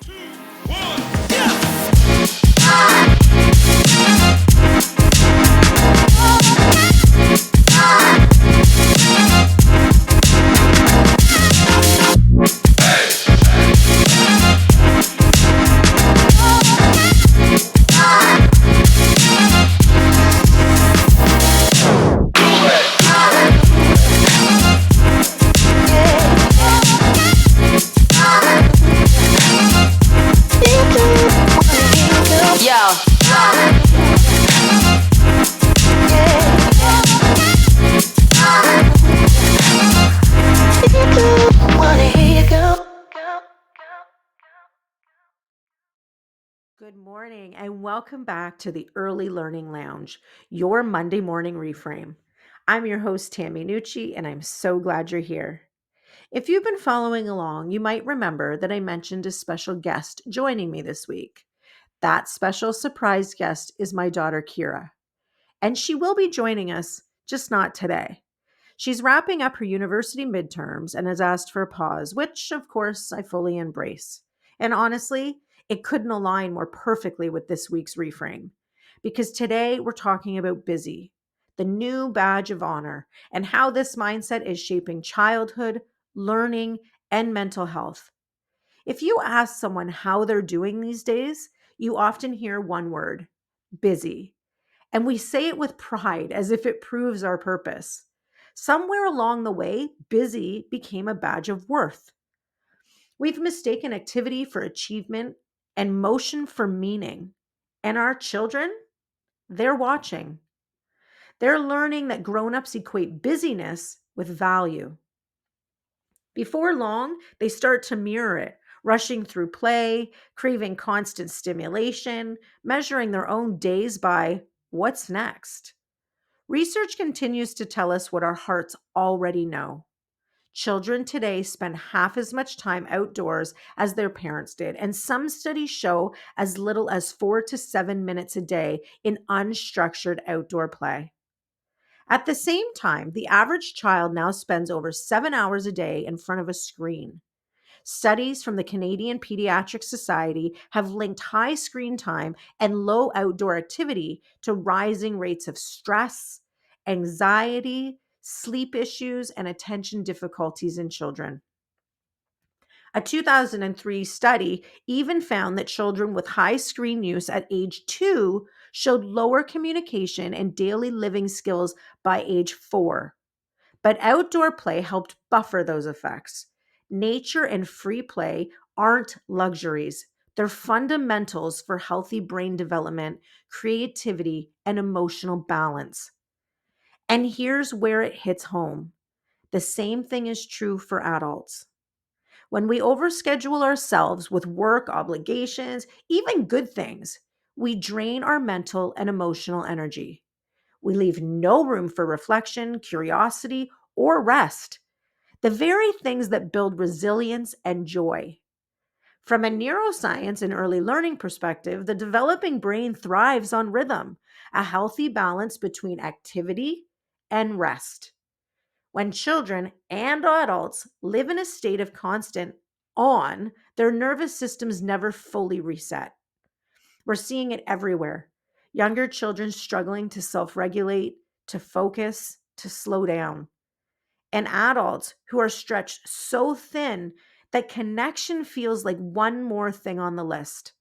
2, 1. Good morning and welcome back to the Early Learning Lounge, your Monday morning reframe. I'm your host, Tammy Nucci, and I'm so glad you're here. If you've been following along, you might remember that I mentioned a special guest joining me this week. That special surprise guest is my daughter, Kiera, and she will be joining us, just not today. She's wrapping up her university midterms and has asked for a pause, which, of course, I fully embrace. And honestly, it couldn't align more perfectly with this week's reframe. Because today we're talking about busy, the new badge of honor, and how this mindset is shaping childhood, learning, and mental health. If you ask someone how they're doing these days, you often hear one word: busy. And we say it with pride as if it proves our purpose. Somewhere along the way, busy became a badge of worth. We've mistaken activity for achievement and motion for meaning. And our children, they're watching. They're learning that grown-ups equate busyness with value. Before long, they start to mirror it, rushing through play, craving constant stimulation, measuring their own days by what's next. Research continues to tell us what our hearts already know. Children today spend half as much time outdoors as their parents did, and some studies show as little as 4 to 7 minutes a day in unstructured outdoor play. At the same time, the average child now spends over 7 hours a day in front of a screen. Studies from the Canadian Pediatric Society have linked high screen time and low outdoor activity to rising rates of stress, anxiety, sleep issues, and attention difficulties in children. A 2003 study even found that children with high screen use at age 2 showed lower communication and daily living skills by age 4. But outdoor play helped buffer those effects. Nature and free play aren't luxuries, they're fundamentals for healthy brain development, creativity, and emotional balance. And here's where it hits home: the same thing is true for adults. When we overschedule ourselves with work obligations, even good things, we drain our mental and emotional energy. We leave no room for reflection, curiosity, or rest, the very things that build resilience and joy. From a neuroscience and early learning perspective, the developing brain thrives on rhythm, a healthy balance between activity and rest. When children and adults live in a state of constant on, their nervous systems never fully reset. We're seeing it everywhere. Younger children struggling to self regulate, to focus, to slow down, and adults who are stretched so thin that connection feels like one more thing on the list.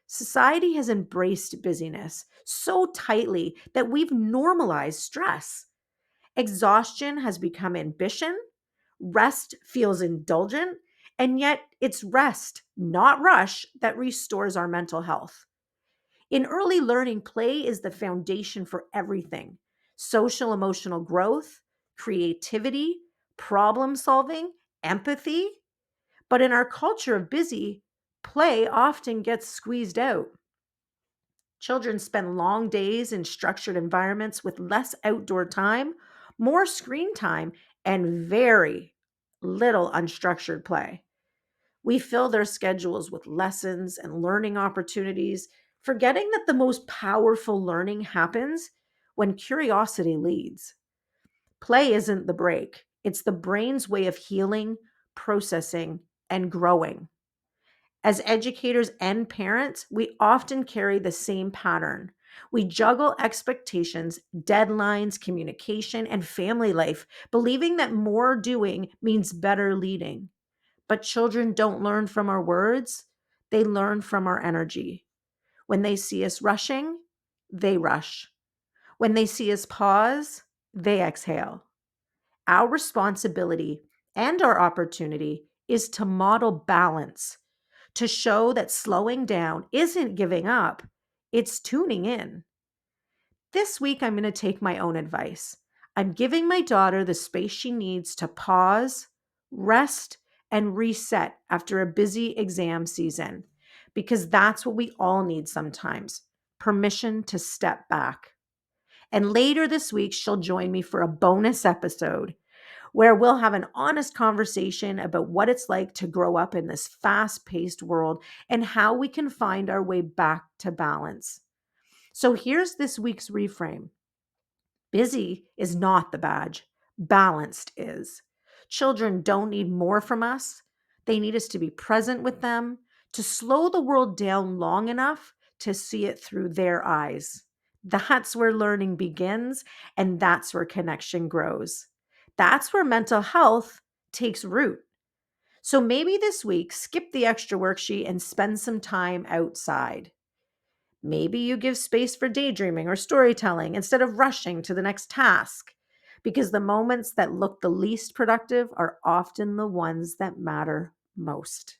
Society has embraced busyness so tightly that we've normalized stress. Exhaustion has become ambition, rest feels indulgent, and yet it's rest, not rush, that restores our mental health. In early learning, play is the foundation for everything: social emotional growth, creativity, problem solving, empathy. But in our culture of busy, play often gets squeezed out. Children spend long days in structured environments with less outdoor time, more screen time, and very little unstructured play. We fill their schedules with lessons and learning opportunities, forgetting that the most powerful learning happens when curiosity leads. Play isn't the break, it's the brain's way of healing, processing, and growing. As educators and parents, we often carry the same pattern. We juggle expectations, deadlines, communication, and family life, believing that more doing means better leading. But children don't learn from our words, they learn from our energy. When they see us rushing, they rush. When they see us pause, they exhale. Our responsibility and our opportunity is to model balance, to show that slowing down isn't giving up, it's tuning in. This week, I'm going to take my own advice. I'm giving my daughter the space she needs to pause, rest, and reset after a busy exam season, because that's what we all need sometimes, permission to step back. And later this week, she'll join me for a bonus episode where we'll have an honest conversation about what it's like to grow up in this fast paced world and how we can find our way back to balance. So here's this week's reframe. Busy is not the badge, balanced is. Children don't need more from us. They need us to be present with them, to slow the world down long enough to see it through their eyes. That's where learning begins, and that's where connection grows. That's where mental health takes root. So maybe this week, skip the extra worksheet and spend some time outside. Maybe you give space for daydreaming or storytelling instead of rushing to the next task, because the moments that look the least productive are often the ones that matter most.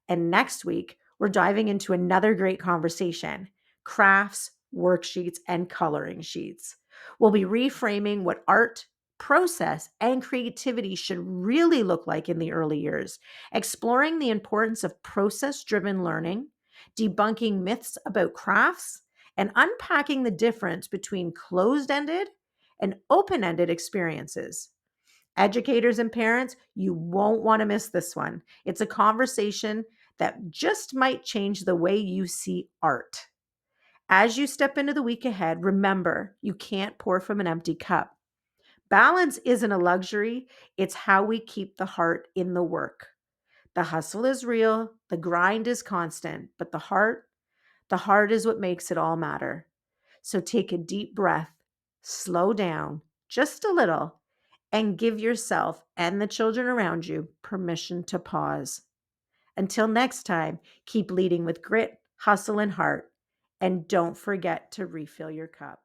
And next week, we're diving into another great conversation: crafts, worksheets, and coloring sheets. We'll be reframing what art, process, and creativity should really look like in the early years, exploring the importance of process driven learning, debunking myths about crafts, and unpacking the difference between closed ended and open ended experiences. Educators and parents, you won't want to miss this one. It's a conversation that just might change the way you see art. As you step into the week ahead, remember you can't pour from an empty cup. Balance isn't a luxury, it's how we keep the heart in the work. The hustle is real, the grind is constant, but the heart is what makes it all matter. So take a deep breath, slow down just a little, and give yourself and the children around you permission to pause. Until next time, keep leading with grit, hustle, and heart. And don't forget to refill your cup.